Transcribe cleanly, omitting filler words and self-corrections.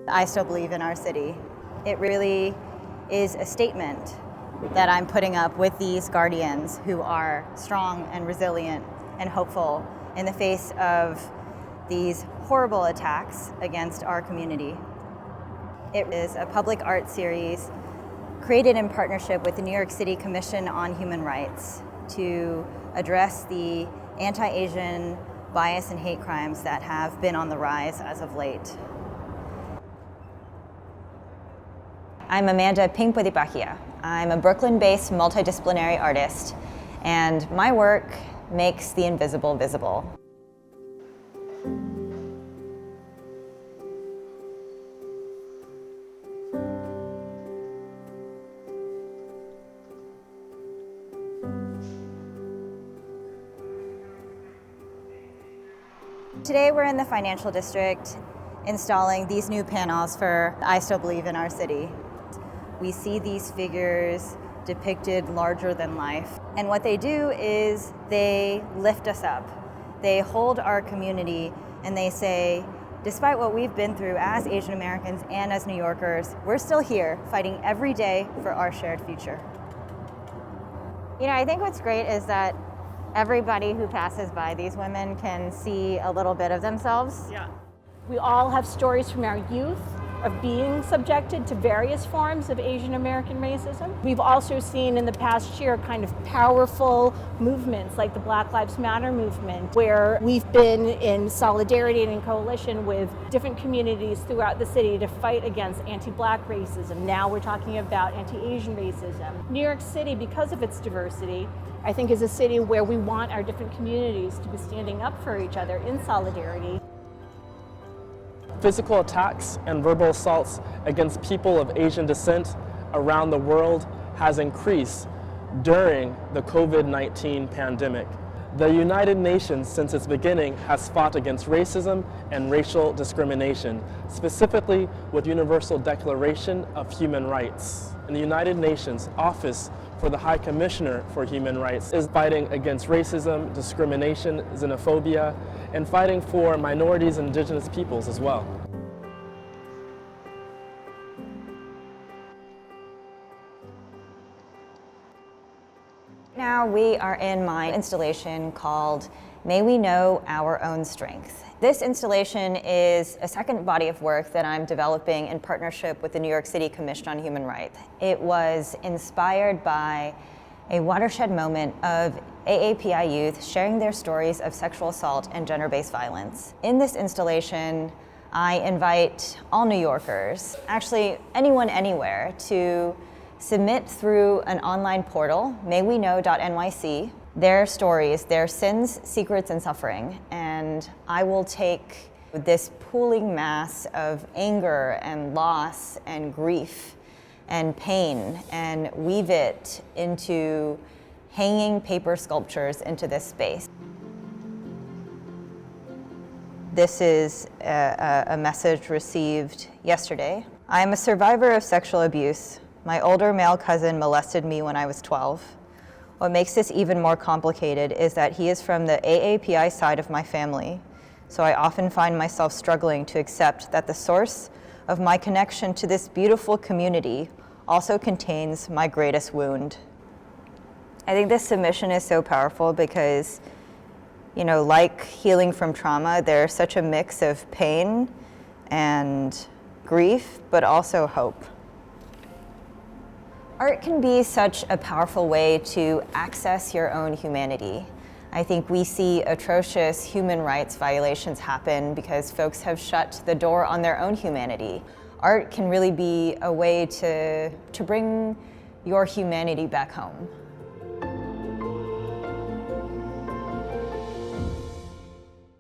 I still believe in our city. It really is a statement that I'm putting up with these guardians who are strong and resilient and hopeful in the face of these horrible attacks against our community. It is a public art series created in partnership with the New York City Commission on Human Rights to address the anti-Asian bias and hate crimes that have been on the rise as of late. I'm Amanda Fィンボディパッキヤ. I'm a Brooklyn-based multidisciplinary artist, and my work makes the invisible visible. Today we're in the financial district installing these new panels for I Still Believe in Our City. We see these figures depicted larger than life. And what they do is they lift us up. They hold our community and they say, despite what we've been through as Asian Americans and as New Yorkers, we're still here fighting every day for our shared future. You know, I think what's great is that everybody who passes by these women can see a little bit of themselves. Yeah. We all have stories from our youth of being subjected to various forms of Asian American racism. We've also seen in the past year kind of powerful movements like the Black Lives Matter movement, where we've been in solidarity and in coalition with different communities throughout the city to fight against anti-Black racism. Now we're talking about anti-Asian racism. New York City, because of its diversity, I think is a city where we want our different communities to be standing up for each other in solidarity. Physical attacks and verbal assaults against people of Asian descent around the world has increased during the COVID-19 pandemic. The United Nations, since its beginning, has fought against racism and racial discrimination, specifically with the Universal Declaration of Human Rights. And the United Nations Office for the High Commissioner for Human Rights is fighting against racism, discrimination, xenophobia, and fighting for minorities and indigenous peoples as well. Now we are in my installation called May We Know Our Own Strength. This installation is a second body of work that I'm developing in partnership with the New York City Commission on Human Rights. It was inspired by a watershed moment of AAPI youth sharing their stories of sexual assault and gender-based violence. In this installation, I invite all New Yorkers, actually anyone anywhere, to submit through an online portal, mayweknow.nyc, their stories, their sins, secrets, and suffering. And I will take this pooling mass of anger and loss and grief and pain and weave it into hanging paper sculptures into this space. This is a message received yesterday. I am a survivor of sexual abuse. My older male cousin molested me when I was 12. What makes this even more complicated is that he is from the AAPI side of my family, so I often find myself struggling to accept that the source of my connection to this beautiful community also contains my greatest wound. I think this submission is so powerful because, you know, like healing from trauma, there's such a mix of pain and grief, but also hope. Art can be such a powerful way to access your own humanity. I think we see atrocious human rights violations happen because folks have shut the door on their own humanity. Art can really be a way to bring your humanity back home.